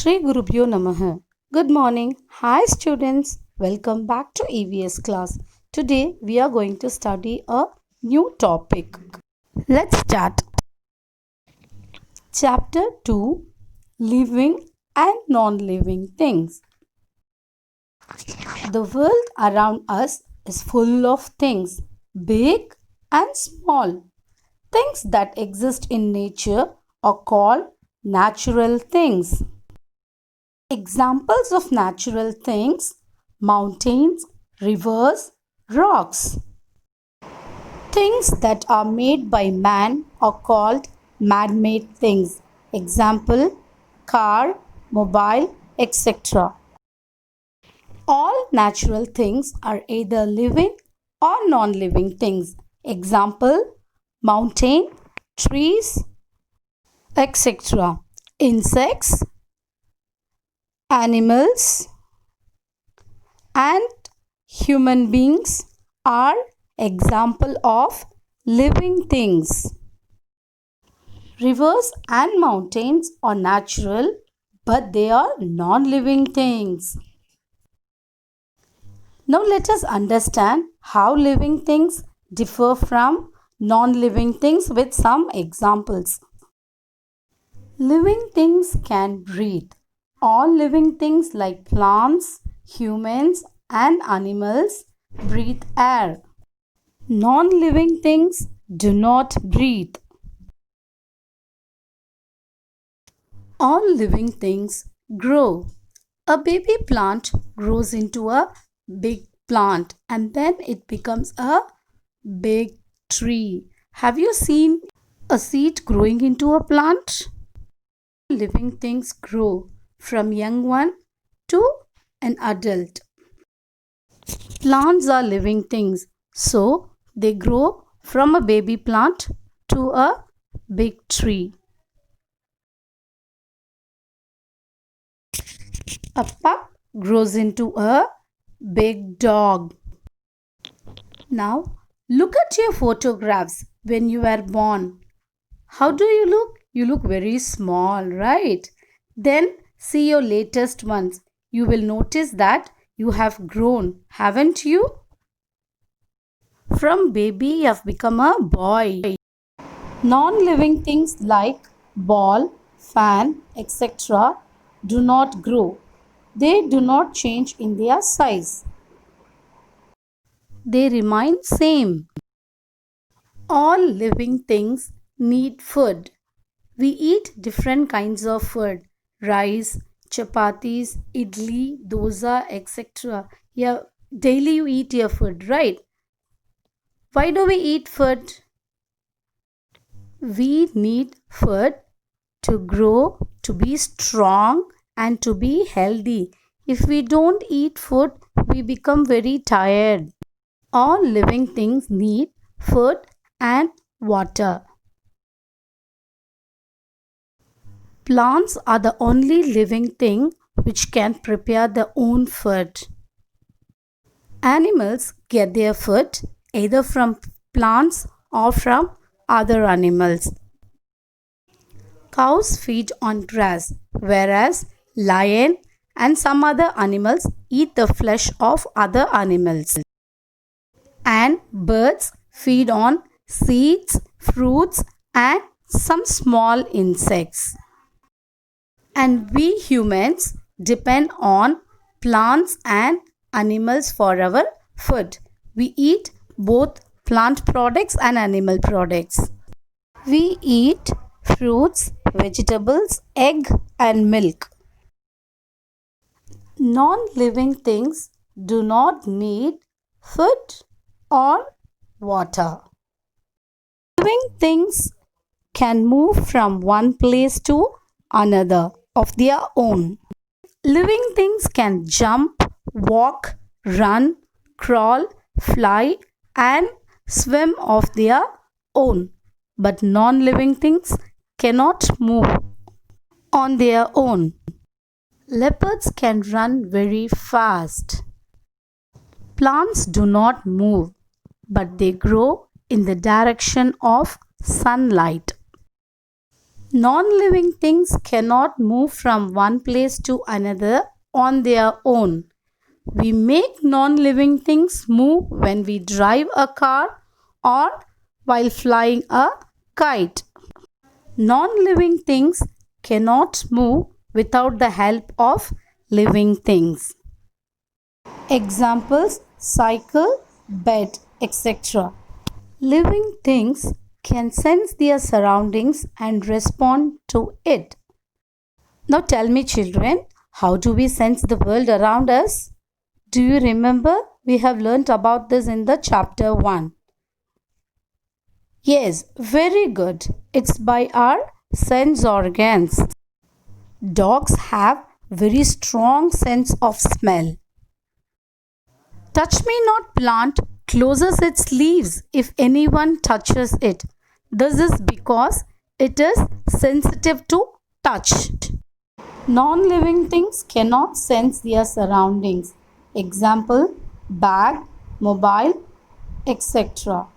Shri Gurubhyo Namaha. Good morning. Hi students. Welcome back to EVS class. Today we are going to study a new topic. Let's start. Chapter 2, Living and Non-Living Things. The world around us is full of things, big and small. Things that exist in nature are called natural things. Examples of natural things: mountains, rivers, rocks. Things that are made by man are called man-made things. Example: car, mobile, etc. All natural things are either living or non-living things. Example: mountain, trees, etc. Insects, animals, and human beings are example of living things. Rivers and mountains are natural, but they are non-living things. Now let us understand how living things differ from non-living things with some examples. Living things can breathe. All living things like plants, humans, and animals breathe air. Non-living things do not breathe. All living things grow. A baby plant grows into a big plant and then it becomes a big tree. Have you seen a seed growing into a plant? Living things grow from young one to an adult. Plants are living things, so they grow from a baby plant to a big tree. A pup grows into a big dog. Now look at your photographs when you were born. How do you look? You look very small, right? Then see your latest ones. You will notice that you have grown, haven't you? From baby, you have become a boy. Non-living things like ball, fan, etc. do not grow. They do not change in their size. They remain same. All living things need food. We eat different kinds of food: rice, chapatis, idli, dosa, etc. Yeah, daily you eat your food, right? Why do we eat food? We need food to grow, to be strong, and to be healthy. If we don't eat food, we become very tired. All living things need food and water. Plants are the only living thing which can prepare their own food. Animals get their food either from plants or from other animals. Cows feed on grass, whereas lion and some other animals eat the flesh of other animals. And birds feed on seeds, fruits, and some small insects. And we humans depend on plants and animals for our food. We eat both plant products and animal products. We eat fruits, vegetables, egg, and milk. Non-living things do not need food or water. Living things can move from one place to another of their own. Living things can jump, walk, run, crawl, fly, and swim of their own. But non-living things cannot move on their own. Leopards can run very fast. Plants do not move, but they grow in the direction of sunlight. Non-living things cannot move from one place to another on their own. We make non-living things move when we drive a car or while flying a kite. Non-living things cannot move without the help of living things. Examples: cycle, bed, etc. Living things can sense their surroundings and respond to it. Now tell me, children, how do we sense the world around us? Do you remember? We have learnt about this in the chapter 1. Yes, very good. It's by our sense organs. Dogs have very strong sense of smell. Touch me not plant closes its leaves if anyone touches it. This is because it is sensitive to touch. Non-living things cannot sense their surroundings. Example: bag, mobile, etc.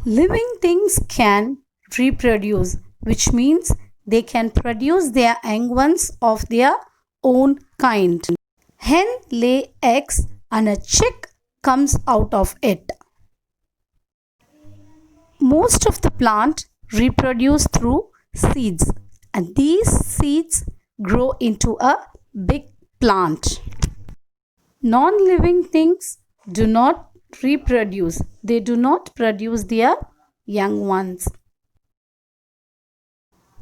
Living things can reproduce, which means they can produce their young ones of their own kind. Hen lay eggs and a chick comes out of it. Most of the plant reproduce through seeds, and these seeds grow into a big plant. Non-living things do not reproduce. They do not produce their young ones.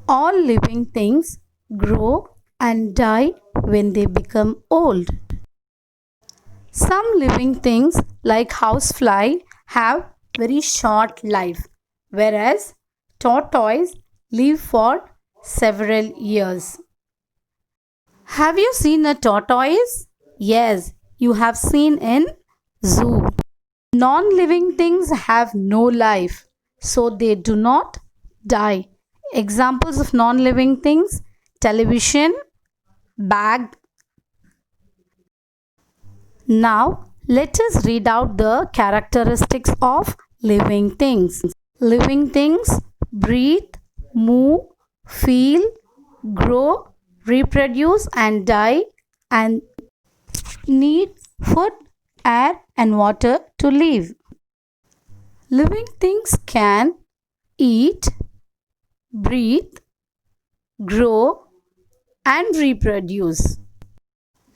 All living things grow and die when they become old. Some living things like housefly have very short life, whereas tortoise live for several years. Have you seen a tortoise? Yes, you have seen in zoo. Non-living things have no life, so they do not die. Examples of non-living things: television, bag. Now, let us read out the characteristics of living things. Living things breathe, move, feel, grow, reproduce and die, and need food, air and water to live. Living things can eat, breathe, grow and reproduce.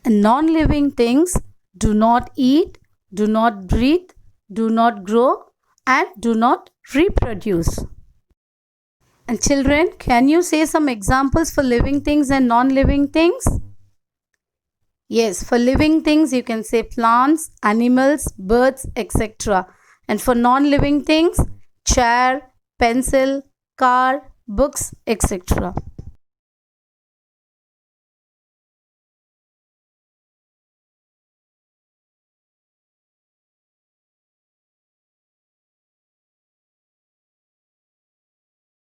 And non-living things do not eat, do not breathe, do not grow and do not reproduce. And children, can you say some examples for living things and non-living things? Yes, for living things you can say plants, animals, birds, etc. And for non-living things, chair, pencil, car, books, etc.